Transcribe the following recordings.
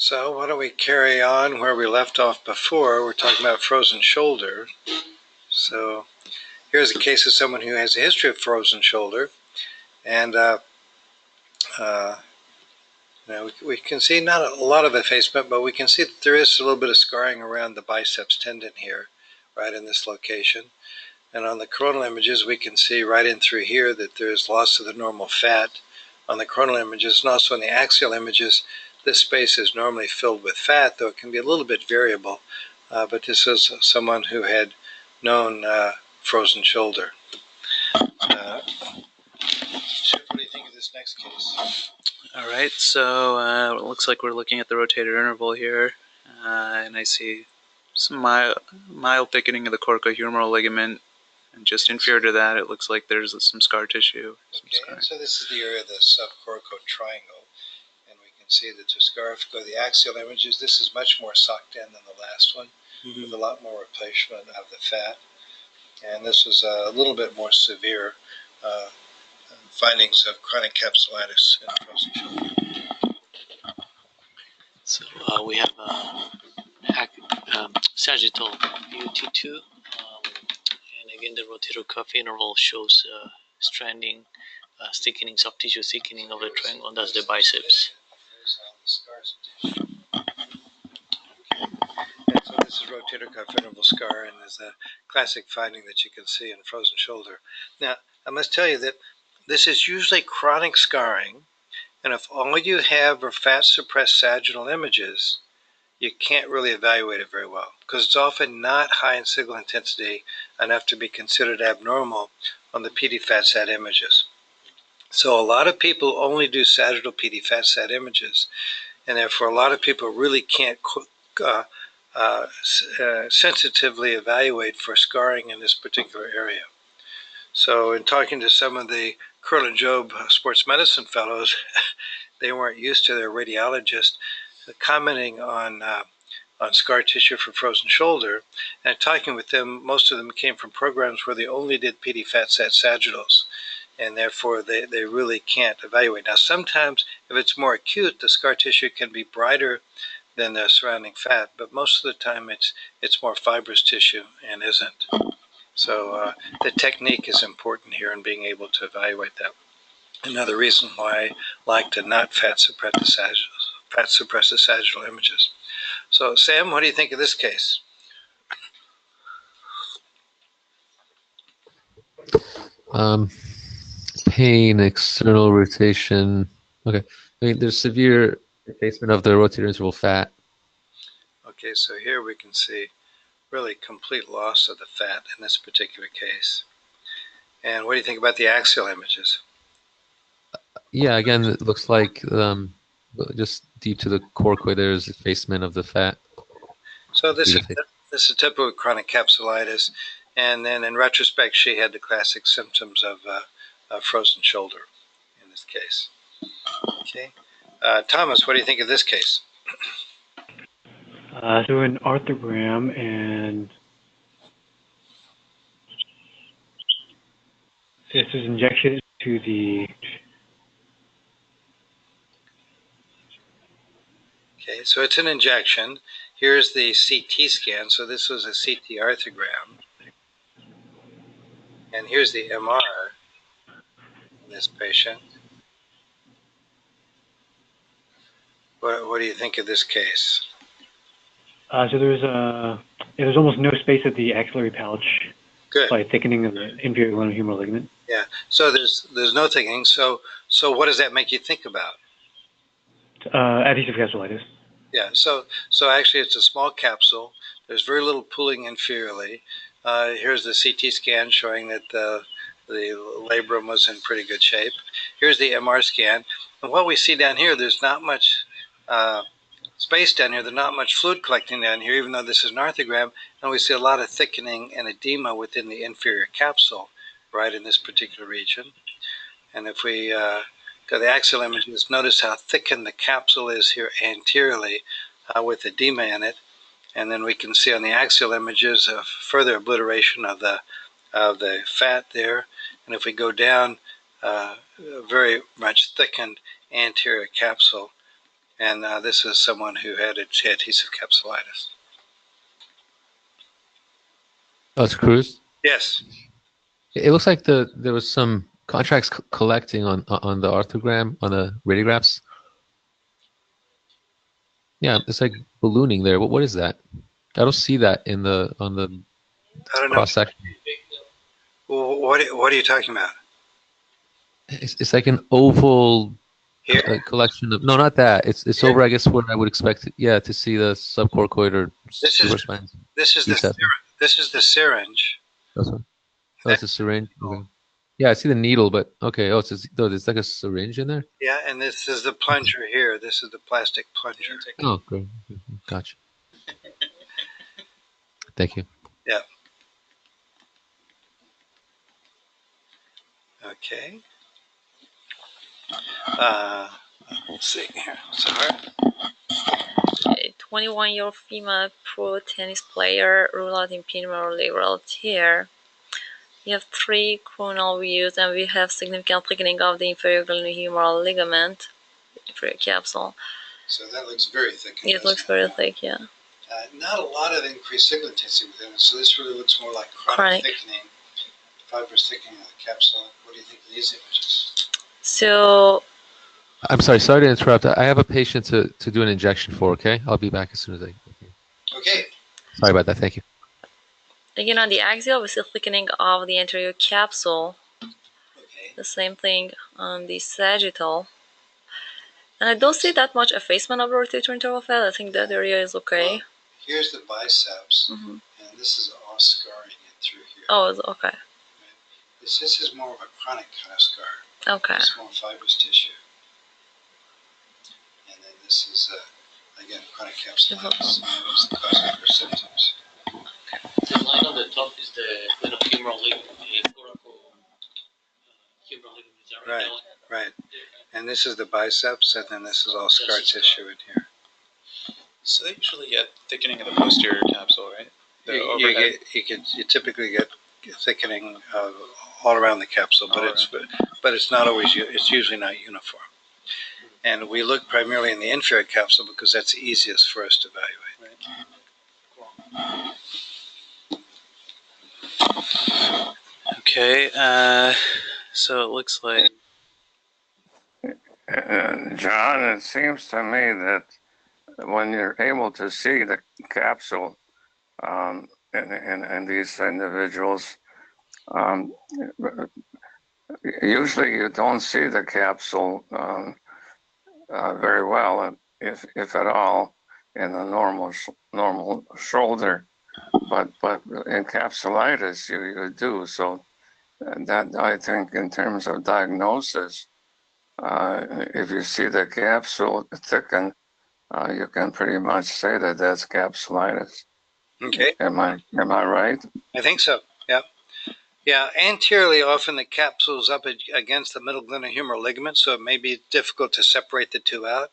So why don't we carry on where we left off before? We're talking about frozen shoulder. So here's a case of someone who has a history of frozen shoulder. And we can see not a lot of effacement, but we can see that there is a little bit of scarring around the biceps tendon here, right in this location. And on the coronal images, we can see right in through here that there's loss of the normal fat on the coronal images, and also in the axial images. This space is normally filled with fat, though it can be a little bit variable. But this is someone who had known frozen shoulder. Chip, what do you think of this next case? All right, so it looks like we're looking at the rotator interval here, and I see some mild thickening of the coracohumeral ligament, and just inferior to that, it looks like there's some scar tissue. Okay, and so this is the area of the subcoracoid triangle, and we can see that the scar, if you go to the axial images, this is much more socked in than the last one, with a lot more replacement of the fat, and this is a little bit more severe findings of chronic capsulitis in frozen shoulder. So we have sagittal UT2, and again the rotator cuff interval shows stranding, thickening, soft tissue thickening of the triangle, and that's the biceps. And so this is rotator cuff interval scar, and is a classic finding that you can see in frozen shoulder. Now, I must tell you that this is usually chronic scarring, and if all you have are fat-suppressed sagittal images, you can't really evaluate it very well, because it's often not high in signal intensity enough to be considered abnormal on the PD fat-sat images. So a lot of people only do sagittal PD fat-sat images, and therefore a lot of people really can't sensitively evaluate for scarring in this particular area. So in talking to some of the Curl and Job sports medicine fellows, they weren't used to their radiologist commenting on scar tissue for frozen shoulder, and talking with them, most of them came from programs where they only did PD fat-sat sagittals, and therefore they really can't evaluate. Now sometimes if it's more acute, the scar tissue can be brighter than the surrounding fat, but most of the time it's more fibrous tissue and isn't. So the technique is important here in being able to evaluate that. Another reason why I like to not fat suppress the sagittal images. So Sam, what do you think of this case? Pain, external rotation. Okay, I mean there's severe effacement of the rotator interval fat. Okay, so here we can see really complete loss of the fat in this particular case. And what do you think about the axial images? Yeah, again, it looks like just deep to the coracoid there's effacement of the fat. So this is typical chronic capsulitis, and then in retrospect she had the classic symptoms of frozen shoulder in this case. Okay, Thomas, what do you think of this case? So an arthrogram, and this is injection to the. Okay, so it's an injection. Here's the CT scan. So this was a CT arthrogram. And here's the MR in this patient. What do you think of this case? So there's almost no space at the axillary pouch. Good. By thickening of the inferior glenohumeral ligament. Yeah. So there's no thickening. So what does that make you think about? Adhesive capsulitis. Yeah. So actually it's a small capsule. There's very little pooling inferiorly. Here's the CT scan showing that the labrum was in pretty good shape. Here's the MR scan. And what we see down here, there's not much space down here. There's not much fluid collecting down here, even though this is an arthrogram. And we see a lot of thickening and edema within the inferior capsule, right in this particular region. And if we go to the axial images, notice how thickened the capsule is here anteriorly with edema in it. And then we can see on the axial images a further obliteration of the fat there. And if we go down, very much thickened anterior capsule. And this is someone who had adhesive capsulitis. Oh, it's Cruz. Yes. It looks like there was some contracts collecting on the arthrogram, on the radiographs. Yeah, it's like ballooning there. What is that? I don't see that on the I don't know. cross section. Well, what are you talking about? It's like an oval Here? collection of, no, not that. It's Here? over, I guess, where I would expect to see the subcoracoid or supraspinous. This is the syringe. That's one. Oh, it's a syringe. Okay. Yeah, I see the needle, but okay. Oh, there's like a syringe in there. Yeah, and this is the plunger here. This is the plastic plunger. Oh, great. Gotcha. Thank you. Yeah. Okay. Let's see here. Sorry. 21-year-old female pro tennis player ruled out impingement or labral tear. We have 3 coronal views, and we have significant thickening of the inferior glenohumeral ligament, inferior capsule. So that looks very thick. It looks very thick, yeah. Not a lot of increased signal intensity within it, so this really looks more like chronic thickening, fibrous thickening of the capsule. What do you think of these images? So, I'm sorry to interrupt. I have a patient to do an injection for, okay? I'll be back as soon as I... Okay. Sorry about that. Thank you. Again, on the axial, we see thickening of the anterior capsule. Okay. The same thing on the sagittal. And I don't see that much effacement of the rotator interval fat. I think that area is okay. Well, here's the biceps, and this is all scarring in through here. Oh, it's okay. Right. This is more of a chronic kind of scar. Okay. It's more fibrous tissue. And then this is, again, chronic capsulitis. It's the causing her symptoms. The line on the top is the glenohumeral ligament, Right, right. And this is the biceps, and then this is all scar tissue in here. So they usually get thickening of the posterior capsule, right? You typically get thickening all around the capsule, but it's not always. It's usually not uniform. And we look primarily in the inferior capsule because that's the easiest for us to evaluate. Right. Okay, so it looks like... John, it seems to me that when you're able to see the capsule in these individuals, usually you don't see the capsule very well, if at all, in the normal shoulder, but in capsulitis you do. So that, I think, in terms of diagnosis, if you see the capsule thicken, you can pretty much say that that's capsulitis. Okay. Am I right? I think so. Yeah. Yeah. Anteriorly, often the capsule's up against the middle glenohumeral ligament, so it may be difficult to separate the two out.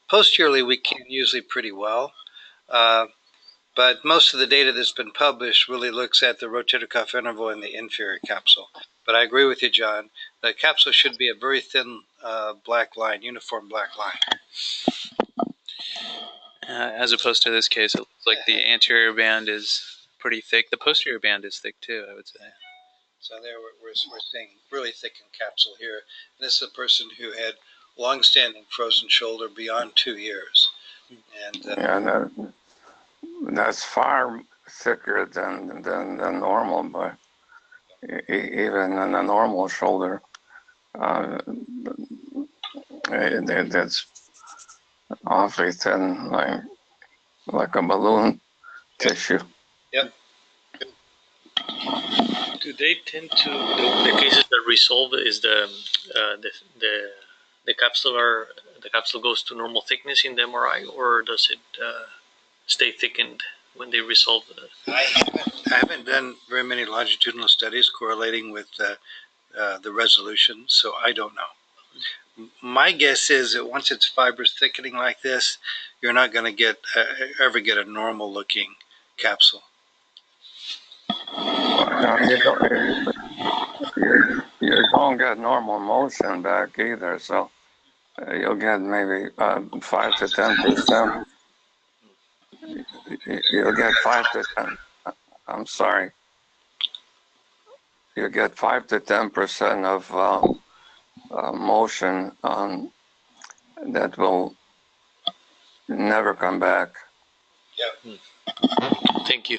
Posteriorly, we can usually pretty well. But most of the data that's been published really looks at the rotator cuff interval in the inferior capsule. But I agree with you, John. The capsule should be a very thin black line, uniform black line. As opposed to this case, it looks like the anterior band is pretty thick. The posterior band is thick too, I would say. So there we're seeing really thickened capsule here. And this is a person who had long-standing frozen shoulder beyond 2 years. And that's far thicker than normal, but even in a normal shoulder, that's awfully thin, like a balloon tissue. Yep. Do they tend to the cases that resolve is the capsular, the capsule goes to normal thickness in the MRI, or does it stay thickened when they resolve? I haven't done very many longitudinal studies correlating with the resolution, so I don't know. My guess is that once it's fibrous thickening like this, you're not going to ever get a normal looking capsule. You don't get normal motion back either, so you'll get maybe 5 to 10%. You'll get 5 to 10. I'm sorry. You get 5 to 10% of motion that will never come back. Yeah. Thank you.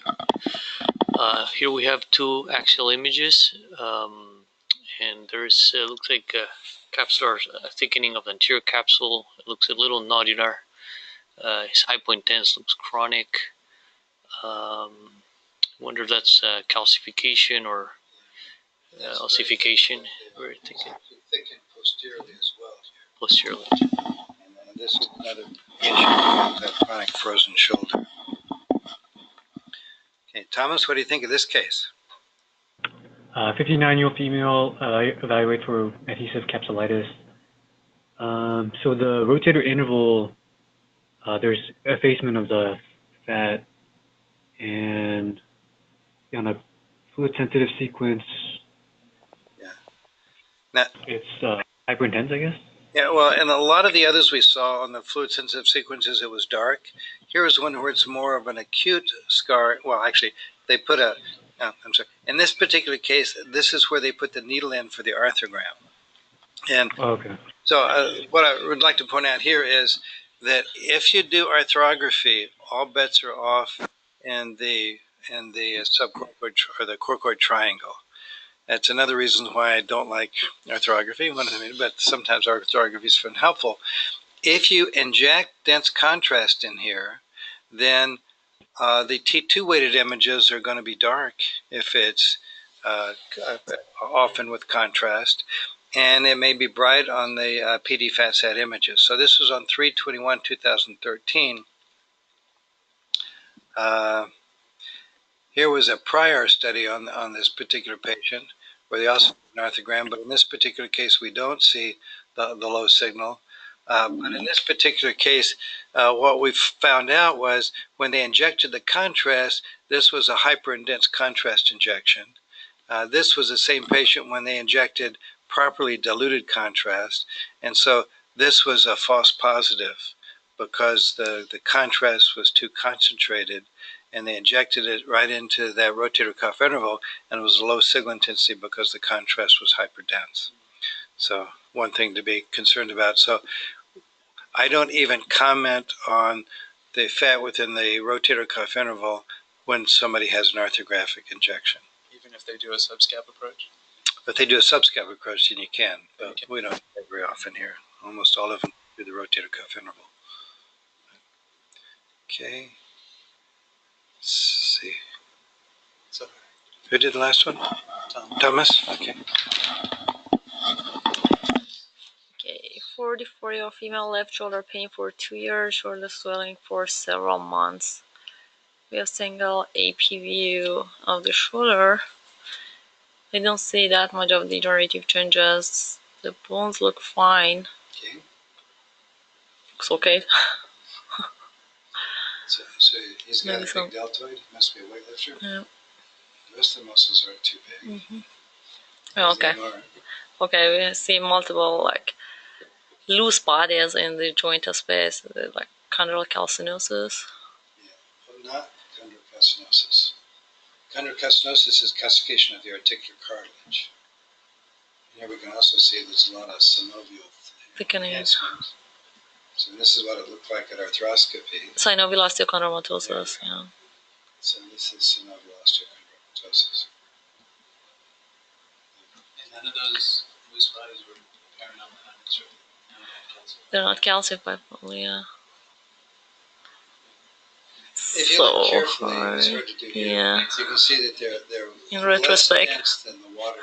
Here we have two axial images, and there's looks like capsular thickening of the anterior capsule. It looks a little nodular. It's hypointense, looks chronic. Wonder if that's calcification or ossification. Very thickened. Thickened posteriorly as well here. Posteriorly. And then this is another issue with the chronic frozen shoulder. Okay, Thomas, what do you think of this case? 59-year-old female, evaluate for adhesive capsulitis. So the rotator interval, there's effacement of the fat, and on a fluid-sensitive sequence, Now, it's hyperintense, I guess. yeah, well, and a lot of the others we saw on the fluid-sensitive sequences, it was dark. Here is one where it's more of an acute scar. Well, actually, they put a, I'm sorry. In this particular case, this is where they put the needle in for the arthrogram. And Okay. so what I would like to point out here is that if you do arthrography, all bets are off in the subcoracoid or the coracoid triangle. That's another reason why I don't like arthrography, but sometimes arthrography is helpful. If you inject dense contrast in here, then the T2 weighted images are going to be dark if it's often with contrast, and it may be bright on the PD FATSAT images. So this was on 3/21/2013. Here was a prior study on this particular patient where they also did an arthrogram, but in this particular case we don't see the low signal. But in this particular case, what we found out was when they injected the contrast, this was a hyperintense contrast injection. This was the same patient when they injected properly diluted contrast, and so this was a false positive because the contrast was too concentrated, and they injected it right into that rotator cuff interval, and it was a low signal intensity because the contrast was hyperdense. So one thing to be concerned about. So I don't even comment on the fat within the rotator cuff interval when somebody has an arthrographic injection. Even if they do a subscap approach? If they do a subscap approach, then you can, but we don't do that very often here. Almost all of them do the rotator cuff interval. Okay. Let's see. So, who did the last one? Thomas? Okay. Okay, 44-year-old female, left shoulder pain for 2 years, shoulder swelling for several months. We have single AP view of the shoulder. I don't see that much of degenerative changes. The bones look fine. Okay. Looks okay. So he's got Maybe a some- big deltoid. He must be a weightlifter. Yeah. The rest of the muscles aren't too big. Okay. Okay, we see multiple like loose bodies in the joint space, like chondrocalcinosis. Yeah, but not chondrocalcinosis. Chondrocalcinosis is calcification of the articular cartilage. Here we can also see there's a lot of synovial Thickening. enhancement. So this is what it looked like at arthroscopy. Synovial osteochondromatosis, yeah. So this is synovial osteochondromatosis. And none of those loose bodies were apparent on the X-ray. They're not calcified, probably, yeah. If you look carefully, it's hard to do here. Yeah. You can see that they're In less retrospect. dense than the water.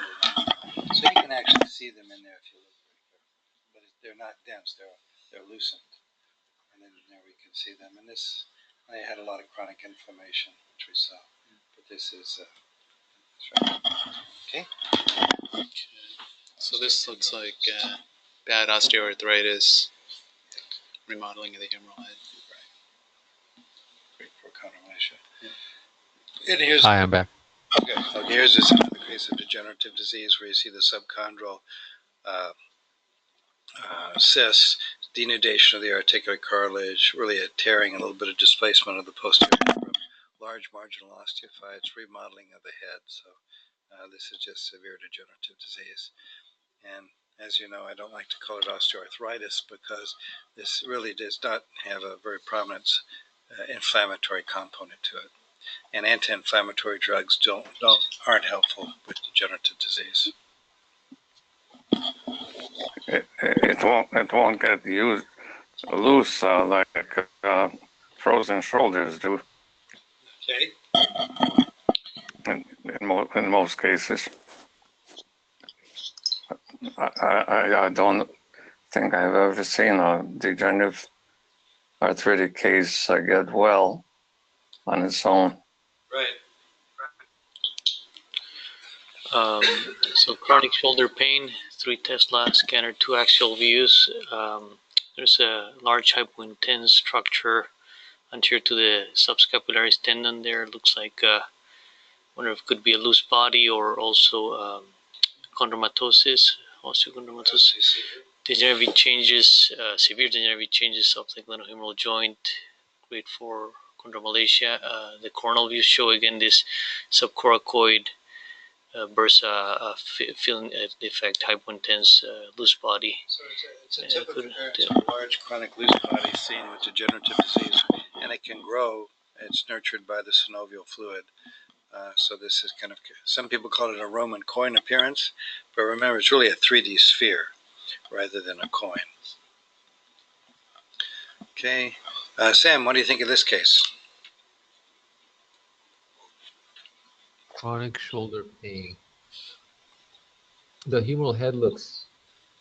So you can actually see them in there if you look very carefully. But they're not dense, they're loosened. And then there we can see them. And this, they had a lot of chronic inflammation, which we saw. But this is, okay. So this looks like bad osteoarthritis, remodeling of the humeral head. Great for condylation. And here's, Hi, I'm back. okay, here's this another case of degenerative disease where you see the subchondral cysts, denudation of the articular cartilage, really a tearing, a little bit of displacement of the posterior from large marginal osteophytes, remodeling of the head. So this is just severe degenerative disease. And as you know, I don't like to call it osteoarthritis because this really does not have a very prominent inflammatory component to it. And anti-inflammatory drugs aren't helpful with degenerative disease. It won't get loose like frozen shoulders do. Okay. In most cases. I don't think I've ever seen a degenerative arthritic case get well on its own. Right. So chronic shoulder pain, 3 Tesla scanner, 2 axial views. There's a large hypointense structure anterior to the subscapularis tendon there. Looks like, wonder if it could be a loose body or also chondromatosis, osteochondromatosis. Degenerative changes, severe degenerative changes of the glenohumeral joint, grade 4 chondromalacia. The coronal views show again this subcoracoid bursa feeling defect, hypointense loose body. So it's a typical appearance of a large chronic loose body seen with degenerative disease, and it can grow. It's nurtured by the synovial fluid. So this is kind of, some people call it a Roman coin appearance, but remember it's really a 3D sphere rather than a coin. Okay, Sam, what do you think of this case? Chronic shoulder pain. The humeral head looks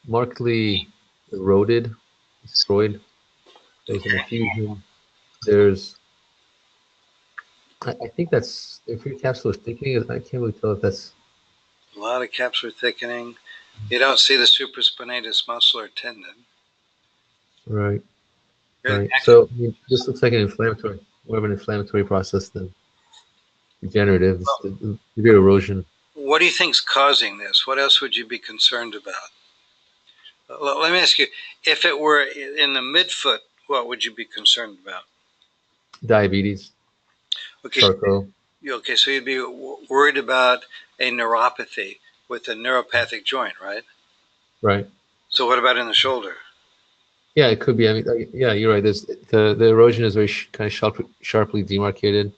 markedly eroded, destroyed. There's an effusion. There's, I think that's, if your capsular thickening, I can't really tell if that's. A lot of capsular thickening. You don't see the supraspinatus muscle or tendon. Right. Really Right. So this looks like an inflammatory, more of an inflammatory process than degenerative. It's the severe erosion. What do you think's causing this? What else would you be concerned about? Let me ask you, if it were in the midfoot, what would you be concerned about? Diabetes. Okay. Sarco. Okay, so you'd be worried about a neuropathy with a neuropathic joint, right? Right. So what about in the shoulder? Yeah, it could be. I mean, yeah, you're right. There's the erosion is very kind of sharply demarcated.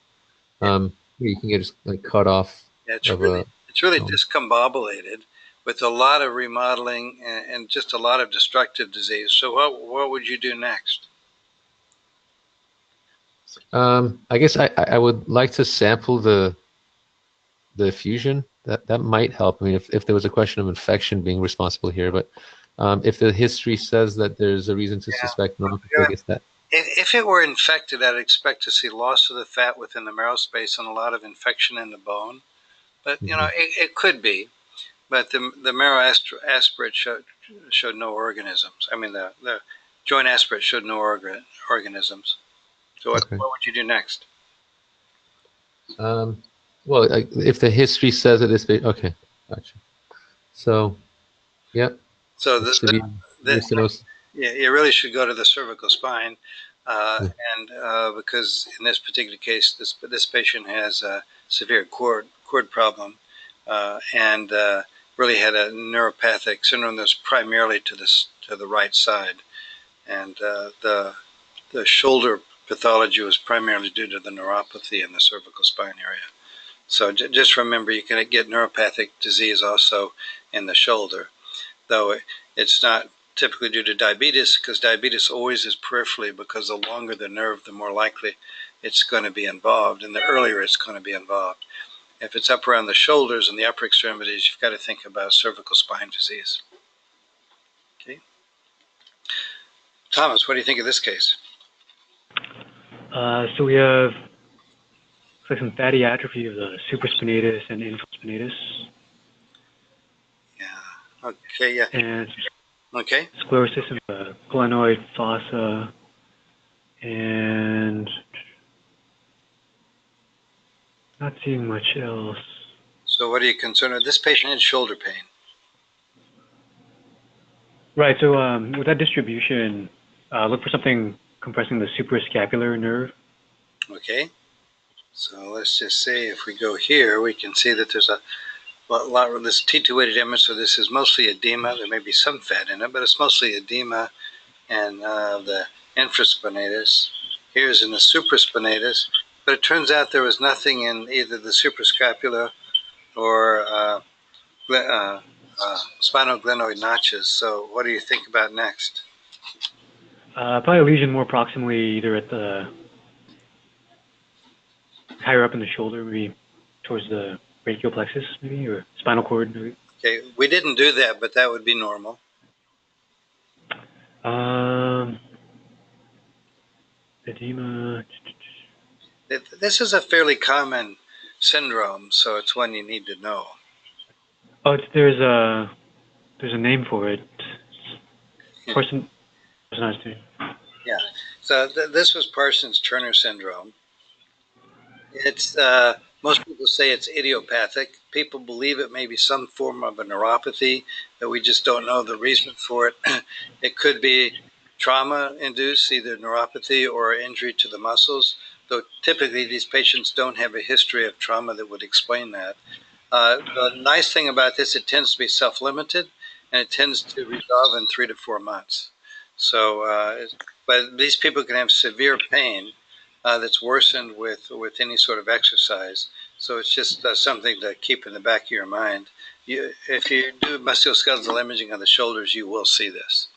You can get just like cut off. Yeah, it's really discombobulated with a lot of remodeling and just a lot of destructive disease. So what would you do next? I guess I would like to sample the effusion. That might help. I mean, if there was a question of infection being responsible here, but if the history says that there's a reason to suspect neuropathy, I guess that. If it were infected, I'd expect to see loss of the fat within the marrow space and a lot of infection in the bone. But you know, it could be. But the marrow aspirate showed no organisms. I mean, the joint aspirate showed no organisms. So what would you do next? Well, if the history says it is okay, gotcha. So, yeah. So you really should go to the cervical spine, and because in this particular case, this patient has a severe cord problem, and really had a neuropathic syndrome that's primarily to the right side, and the shoulder pathology was primarily due to the neuropathy in the cervical spine area. So just remember, you can get neuropathic disease also in the shoulder, though it's not typically due to diabetes, because diabetes always is peripherally, because the longer the nerve, the more likely it's going to be involved, and the earlier it's going to be involved. If it's up around the shoulders and the upper extremities, you've got to think about cervical spine disease. Okay. Thomas, what do you think of this case? So we have some fatty atrophy of the supraspinatus and infraspinatus. Yeah. Okay. Yeah. And okay. Sclerosis of the glenoid fossa, and not seeing much else. So what are you concerned with? This patient had shoulder pain. Right. So with that distribution, look for something compressing the suprascapular nerve. Okay. So let's just say if we go here, we can see that there's a lot of this T2-weighted image. So this is mostly edema. There may be some fat in it, but it's mostly edema and the infraspinatus. Here's in the supraspinatus, but it turns out there was nothing in either the suprascapular or spinal glenoid notches. So what do you think about next? Probably a lesion more proximally, either at the higher up in the shoulder, maybe towards the brachial plexus, maybe, or spinal cord, maybe. Okay, we didn't do that, but that would be normal. Edema. This is a fairly common syndrome, so it's one you need to know. Oh, there's a name for it. Parsons. Yeah. So this was Parsons-Turner syndrome. It's most people say it's idiopathic. People believe it may be some form of a neuropathy, but we just don't know the reason for it. It could be trauma-induced, either neuropathy or injury to the muscles, though typically these patients don't have a history of trauma that would explain that. The nice thing about this, it tends to be self-limited, and it tends to resolve in 3 to 4 months. So, but these people can have severe pain that's worsened with any sort of exercise. So it's just something to keep in the back of your mind. If you do musculoskeletal imaging on the shoulders, you will see this.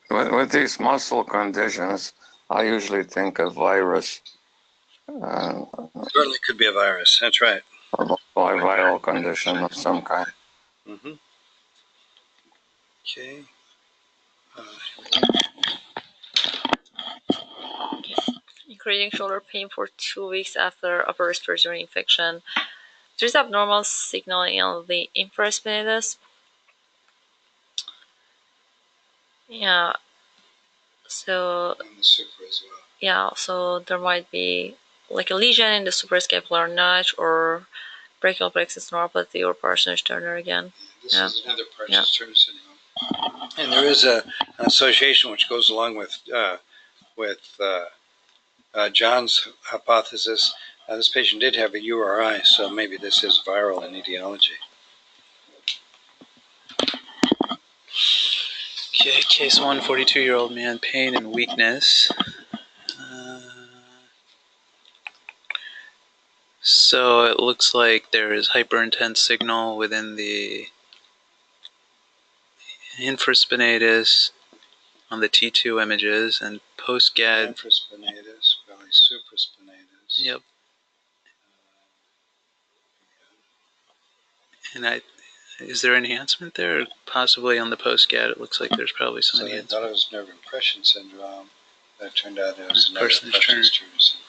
With these muscle conditions, I usually think of virus. Certainly could be a virus. That's right. Or viral condition of some kind. Mm-hmm. Okay. Increasing shoulder pain for 2 weeks after upper respiratory infection. There's abnormal signaling in the infraspinatus. Yeah. So. And the supra as well. Yeah. So there might be like a lesion in the suprascapular notch, or brachial plexus neuropathy, or Parsons-Turner again. This is another Parsons-Turner syndrome. And there is an association which goes along with John's hypothesis. This patient did have a URI, so maybe this is viral in etiology. Okay, case 1, 42-year-old man, pain and weakness. So it looks like there is hyperintense signal within the infraspinatus on the T2 images, and post-GAD. Infraspinatus, probably supraspinatus. Yep. And is there enhancement there? Or possibly on the post-GAD, it looks like there's probably some enhancement. I thought it was nerve impression syndrome, but it turned out it was another Parsons-Turner syndrome.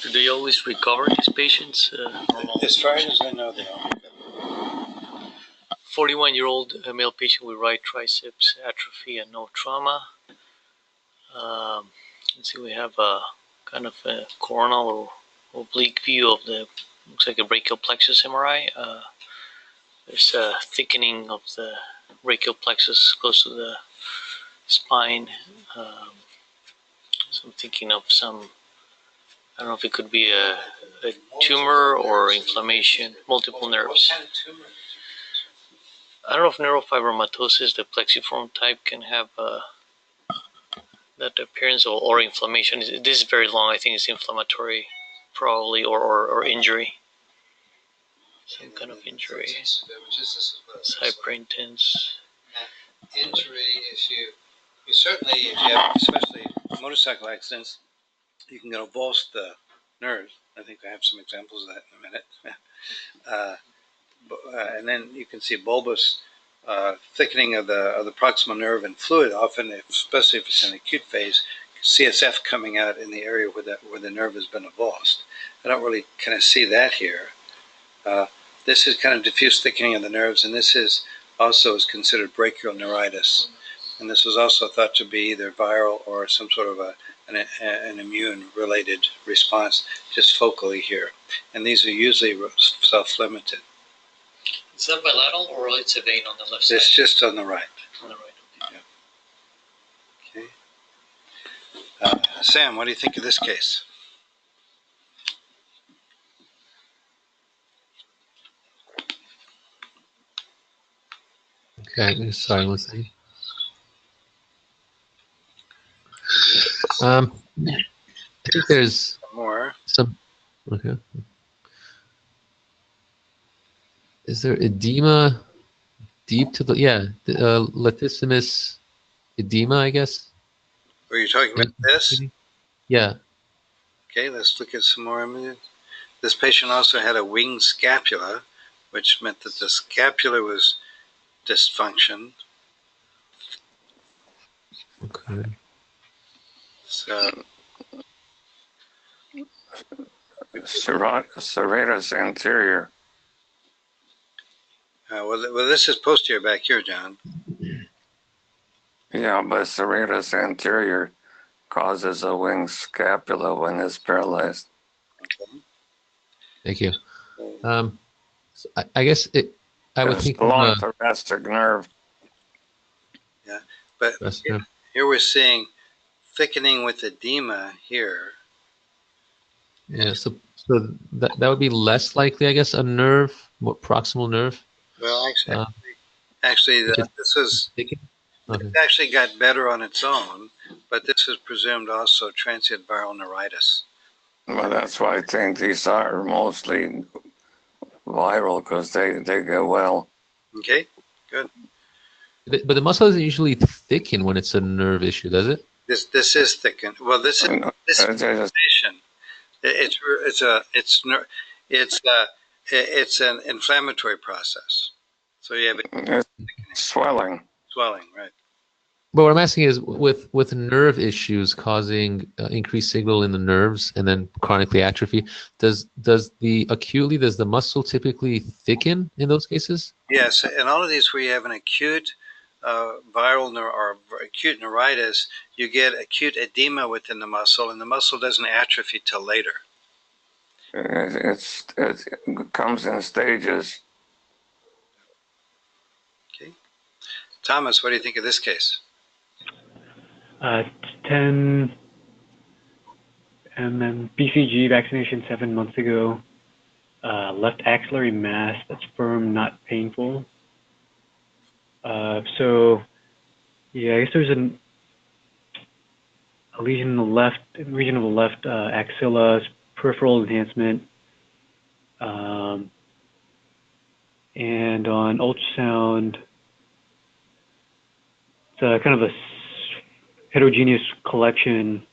Do they always recover, these patients? As far as I know, they all recover. 41-year-old male patient with right triceps atrophy and no trauma. Let's see, we have a kind of a coronal or oblique view of the, looks like a brachial plexus MRI. There's a thickening of the brachial plexus close to the spine. So I'm thinking of some, I don't know if it could be a tumor or inflammation, multiple nerves. What kind of tumor? I don't know if neurofibromatosis, the plexiform type, can have that appearance, or inflammation. This is very long. I think it's inflammatory, probably, or injury. Some kind of injury. It's hyperintense. Injury, if you certainly, if you have, especially motorcycle accidents, you can avulse the nerves. I think I have some examples of that in a minute. And then you can see bulbous thickening of the proximal nerve and fluid. Often, especially if it's in acute phase, CSF coming out in the area where the nerve has been avulsed. I don't really kind of see that here. This is kind of diffuse thickening of the nerves, and this is also is considered brachial neuritis. And this was also thought to be either viral or some sort of an immune-related response, just focally here. And these are usually self-limited. Is that bilateral or it's a vein on the left side? It's just on the right. On the right. Okay. Sam, what do you think of this case? Okay, sorry, one second. I think there's more. Some. Okay. Is there edema deep to the latissimus edema? I guess. Were you talking about this? Yeah. Okay, let's look at some more images. This patient also had a winged scapula, which meant that the scapula was dysfunction. Okay. So, serratus anterior. well, this is posterior back here, John. Yeah, but serratus anterior causes a winged scapula when it's paralyzed. Okay. Thank you. So I guess I would think along the thoracic nerve. Yeah, but here we're seeing thickening with edema here. Yeah, so that would be less likely, I guess, a nerve, more proximal nerve. Well, actually, this was okay. It actually got better on its own, but this is presumed also transient viral neuritis. Well, that's why I think these are mostly viral because they go well. Okay, good. But the muscle doesn't usually thicken when it's a nerve issue, does it? This is thickened. Well, this is inflammation. It's an inflammatory process. So you have swelling. Swelling, right? But what I'm asking is, with nerve issues causing increased signal in the nerves and then chronically atrophy, does the muscle typically thicken in those cases? Yes, in all of these where you have an acute viral or acute neuritis, you get acute edema within the muscle, and the muscle doesn't atrophy till later. It comes in stages. Okay, Thomas, what do you think of this case? 10 BCG vaccination 7 months ago. Left axillary mass that's firm, not painful. So, yeah, I guess there's a lesion in the left region of the left axilla, peripheral enhancement, and on ultrasound, it's kind of a heterogeneous collection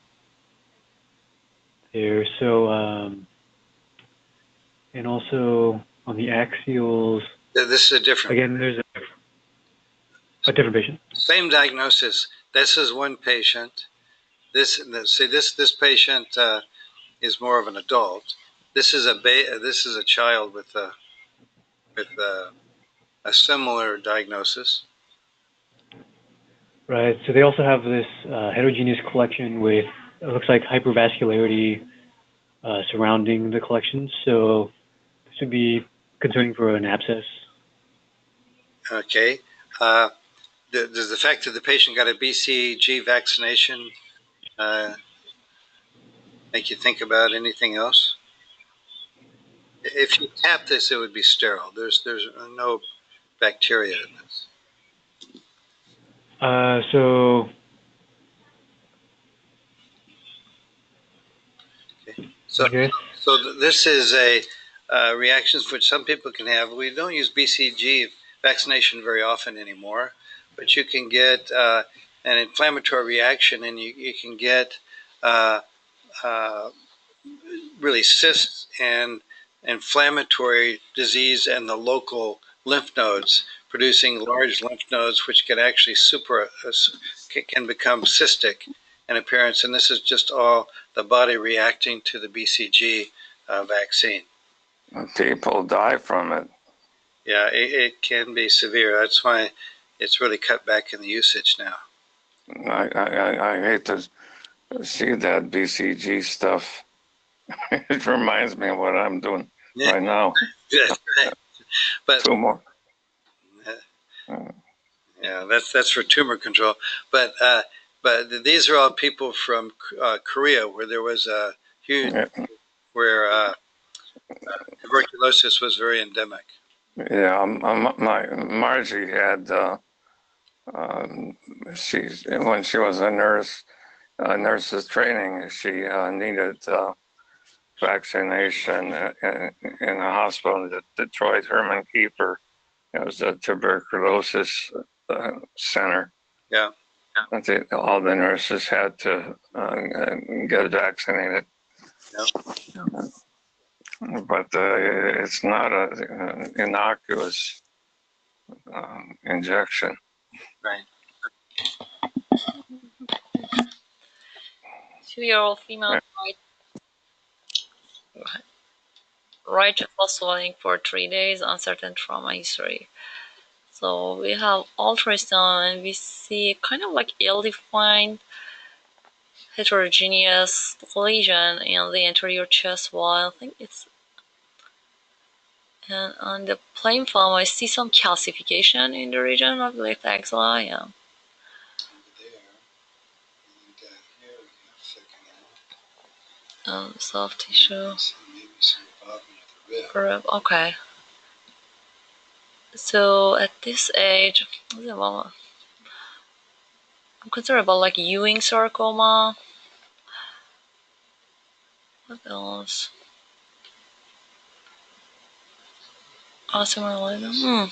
there. So, and also on the axials. This is a different. Again, there's a different patient. Same diagnosis. This is one patient. This patient is more of an adult. This is a child with a similar diagnosis. Right. So they also have this heterogeneous collection with, it looks like, hypervascularity surrounding the collection. So this would be concerning for an abscess. Okay. Does the fact that the patient got a BCG vaccination make you think about anything else? If you tap this, it would be sterile. There's no bacteria in this. So. Okay. So this is a reactions which some people can have. We don't use BCG vaccination very often anymore, but you can get an inflammatory reaction, and you can get really cysts and inflammatory disease in the local lymph nodes, producing large lymph nodes which can actually can become cystic in appearance. And this is just all the body reacting to the BCG vaccine. People die from it. Yeah, it can be severe. That's why it's really cut back in the usage now. I hate to see that BCG stuff. It reminds me of what I'm doing right now. That's right. But Tumor. yeah, that's for tumor control. But these are all people from Korea, where there was a huge, where tuberculosis was very endemic. Yeah, my Margie had when she was a nurse, nurse's training, she needed vaccination in a hospital in Detroit. Herman Keeper. It was a tuberculosis center. Yeah. All the nurses had to get vaccinated. Yeah. But it's not an innocuous injection. Right. 2-year-old female right jaw swelling for 3 days, uncertain trauma history. So we have ultrasound and we see kind of like ill-defined heterogeneous lesion in the anterior chest wall. I think it's, and on the plain film I see some calcification in the region of the left axilla. Yeah. Soft tissue. Rib. Okay. So at this age, I'm concerned about like Ewing sarcoma. What else? Osteoarthritis.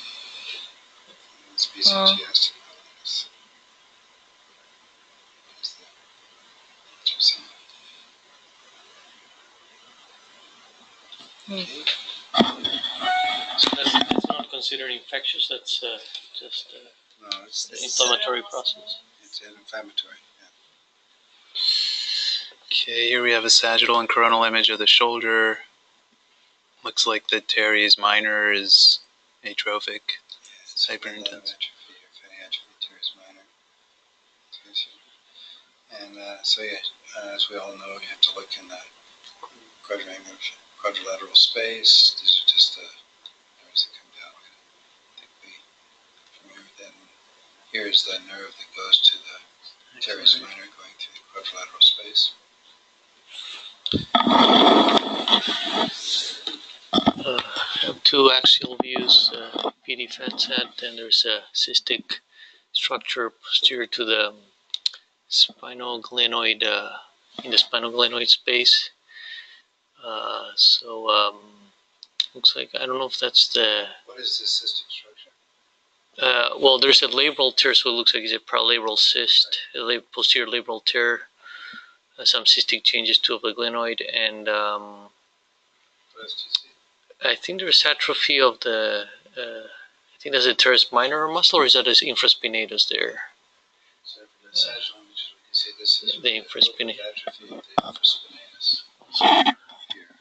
So that's not considered infectious. That's just No, it's the inflammatory process. It's inflammatory. Yeah. Okay, here we have a sagittal and coronal image of the shoulder. Looks like the teres minor is atrophic. It's hyperintense. And so, yeah, as we all know, you have to look in the quadrilateral space. These are just the nerves that come down. I think we remember that. Here's the nerve that goes to the teres minor going through the quadrilateral space. I have two axial views, PD fat set, and there's a cystic structure posterior to the spinal glenoid, in the spinal glenoid space. Looks like, I don't know if that's the... What is the cystic structure? Well, there's a labral tear, so it looks like it's a paralabral cyst, a posterior labral tear, some cystic changes to the glenoid, and I think there's atrophy of the, I think that's a teres minor muscle, or is that an infraspinatus there? So for the sagittal image, we can see this is the infraspinatus. Atrophy of the infraspinatus. Here.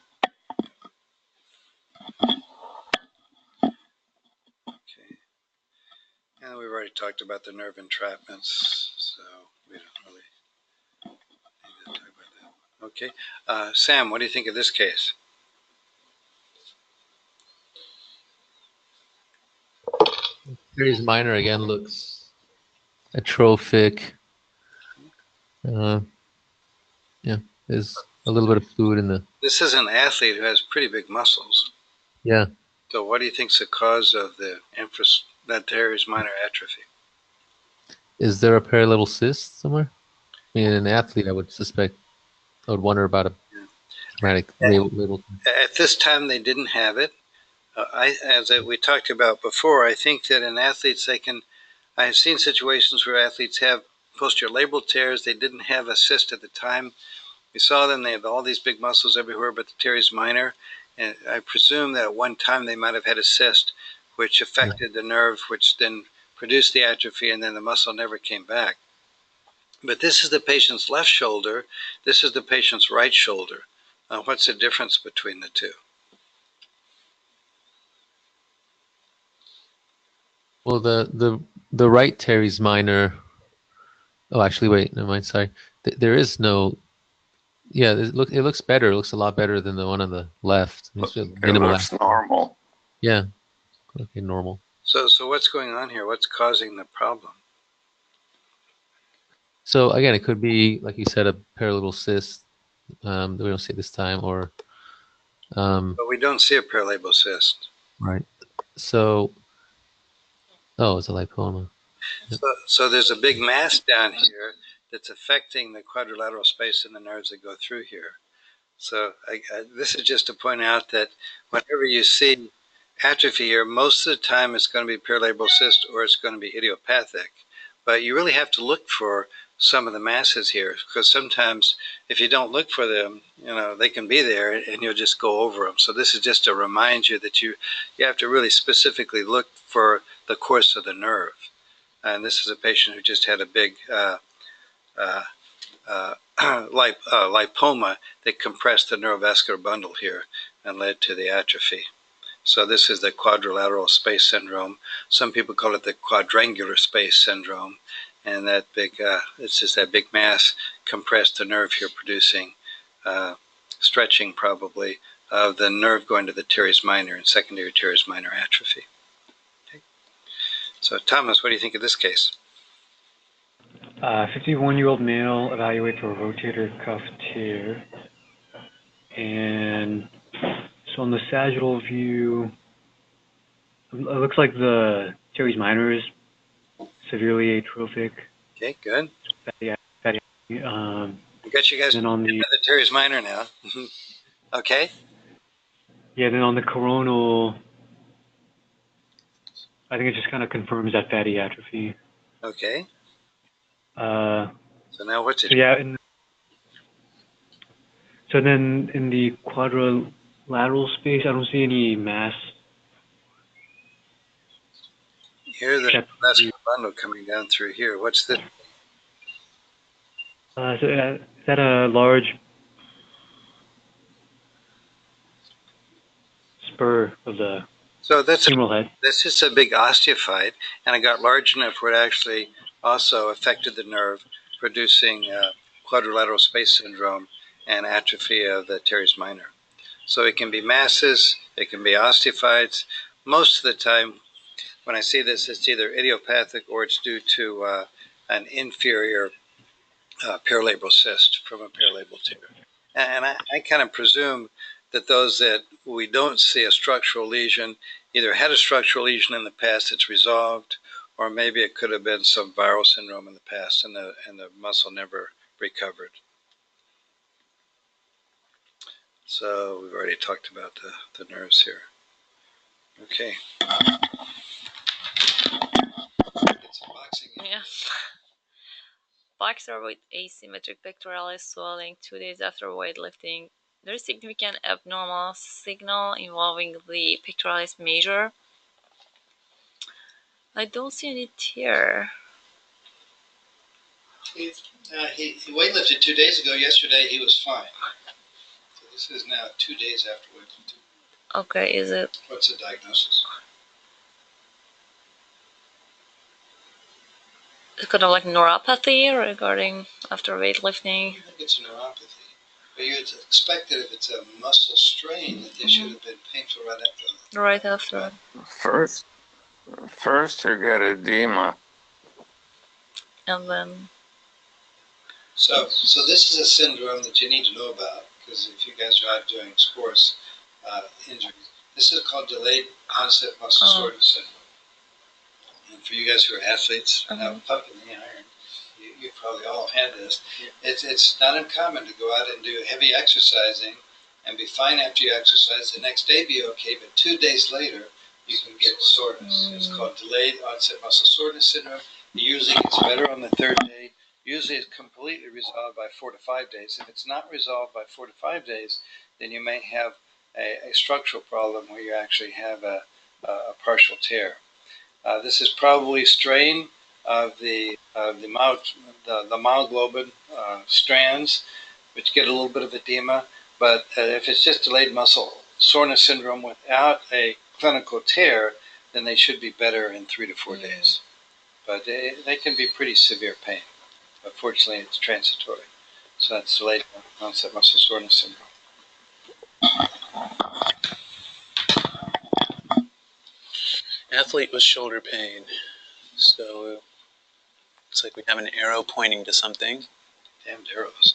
Okay. And we've already talked about the nerve entrapments, so we don't really need to talk about that. Okay. Sam, what do you think of this case? Teres minor again looks atrophic. Yeah, there's a little bit of fluid in the. This is an athlete who has pretty big muscles. Yeah. So what do you think is the cause of the that teres minor atrophy? Is there a parallel cyst somewhere? I mean, an athlete, I would suspect. I would wonder about a traumatic label. At this time, they didn't have it. As we talked about before, I think that in athletes, I have seen situations where athletes have posterior labral tears. They didn't have a cyst at the time. We saw them, they have all these big muscles everywhere but the teres minor. And I presume that at one time they might have had a cyst which affected the nerve, which then produced the atrophy, and then the muscle never came back. But this is the patient's left shoulder. This is the patient's right shoulder. What's the difference between the two? Well, the right teres minor. Oh, actually, wait. Never mind. Sorry. There is no. Yeah, it looks better. It looks a lot better than the one on the left. It's just It minimal. looks normal. Yeah. Okay, normal. So what's going on here? What's causing the problem? So again, it could be, like you said, a paralegal cyst that we don't see this time, or But we don't see a paralabal cyst. right. So, oh, it's a lipoma. Yep. So there's a big mass down here that's affecting the quadrilateral space in the nerves that go through here. So this is just to point out that whenever you see atrophy here, most of the time it's going to be paralabal cyst or it's going to be idiopathic. But you really have to look for some of the masses here, because sometimes if you don't look for them, they can be there and you'll just go over them. So this is just to remind you that you have to really specifically look for the course of the nerve. And this is a patient who just had a big lipoma that compressed the neurovascular bundle here and led to the atrophy. So this is the quadrilateral space syndrome. Some people call it the quadrangular space syndrome. And that big, it's just that big mass compressed the nerve here, producing stretching probably of the nerve going to the teres minor and secondary teres minor atrophy. Okay. So Thomas, what do you think of this case? 51-year-old male evaluated for a rotator cuff tear. And so on the sagittal view, it looks like the teres minor is severely atrophic. Okay, good. Fatty, we got you guys on the teres minor now. Okay. Yeah, then on the coronal, I think it just kind of confirms that fatty atrophy. Okay. So now what's it? So yeah, so then in the quadrilateral space, I don't see any mass. Here's the vascular bundle coming down through here. What's this? So is that a large spur of the humeral head? That's just a big osteophyte, and it got large enough where it actually also affected the nerve, producing quadrilateral space syndrome and atrophy of the teres minor. So it can be masses, it can be osteophytes. Most of the time, when I see this, it's either idiopathic or it's due to an inferior paralabral cyst from a paralabal tear. And I kind of presume that those that we don't see a structural lesion either had a structural lesion in the past that's resolved, or maybe it could have been some viral syndrome in the past and the muscle never recovered. So we've already talked about the nerves here. Okay. Yeah. Boxer with asymmetric pectoralis swelling 2 days after weightlifting. There is significant abnormal signal involving the pectoralis major. I don't see any tear. He weightlifted 2 days ago. Yesterday he was fine. So this is now 2 days after weightlifting. Okay, is it? What's the diagnosis? It's kind of like neuropathy regarding after weightlifting. I think it's neuropathy. But you'd expect that if it's a muscle strain that they should have been painful right after. First you get edema. And then. So this is a syndrome that you need to know about, because if you guys are out doing sports injuries, this is called delayed-onset muscle soreness syndrome. And for you guys who are athletes and have a pump in the iron, you probably all had this. It's not uncommon to go out and do heavy exercising and be fine after you exercise. The next day be okay, but 2 days later you can get soreness. It's called delayed onset muscle soreness syndrome. It usually gets better on the third day. Usually it's completely resolved by 4 to 5 days. If it's not resolved by 4 to 5 days, then you may have a structural problem where you actually have a partial tear. This is probably strain of the myoglobin strands, which get a little bit of edema. But if it's just delayed muscle soreness syndrome without a clinical tear, then they should be better in 3 to 4 days. But they can be pretty severe pain. But fortunately, it's transitory. So that's delayed onset muscle soreness syndrome. Athlete with shoulder pain. So looks like we have an arrow pointing to something. Damned arrows.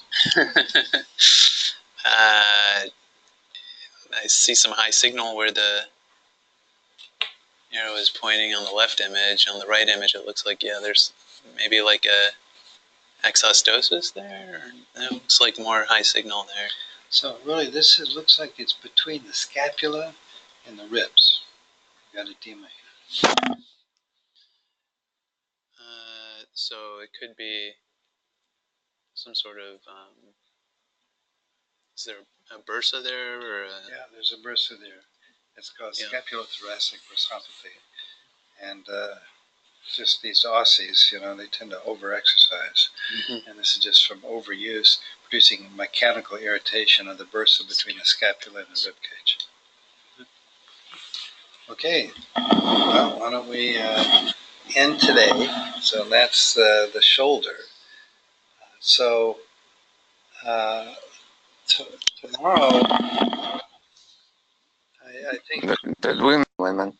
I see some high signal where the arrow is pointing on the left image. On the right image, it looks like, yeah, there's maybe like a exostosis there. It looks like more high signal there. So really, this looks like it's between the scapula and the ribs. You've got edema here. So it could be some sort of, is there a bursa there? Or yeah, there's a bursa there. It's called scapulothoracic bursopathy. And just these Aussies, they tend to over-exercise. And this is just from overuse, producing mechanical irritation of the bursa between the scapula and the rib cage. Okay, well, why don't we end today? So that's the shoulder. So tomorrow, I think. Did women?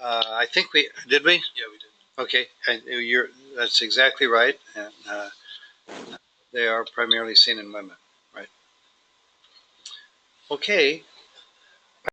I think we did. We? Yeah, we did. Okay, that's exactly right. And they are primarily seen in women, right? Okay,